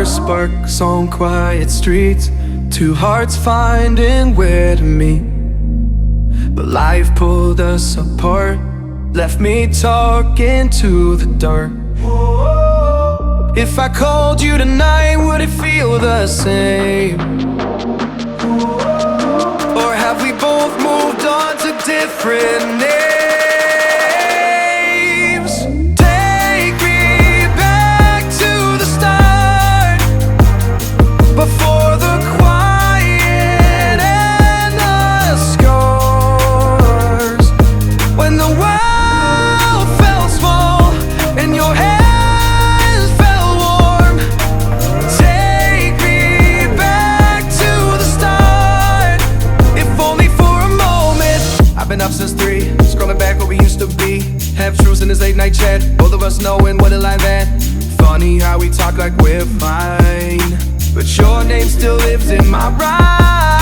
sparks on quiet streets, two hearts finding where to meet. But life pulled us apart, left me talking to the dark. If I called you tonight, would it feel the same? Or have we both moved on to different names? Take me back to the start, before the quiet and the scars, when the world felt small and your hands felt warm. Take me back to the start, if only for a moment. I've been up since 3, scrolling back where we used to be. Half truths in this late night chat, both of us knowing what a line that. Funny how we talk like we're fine, but your name still lives in my rhyme.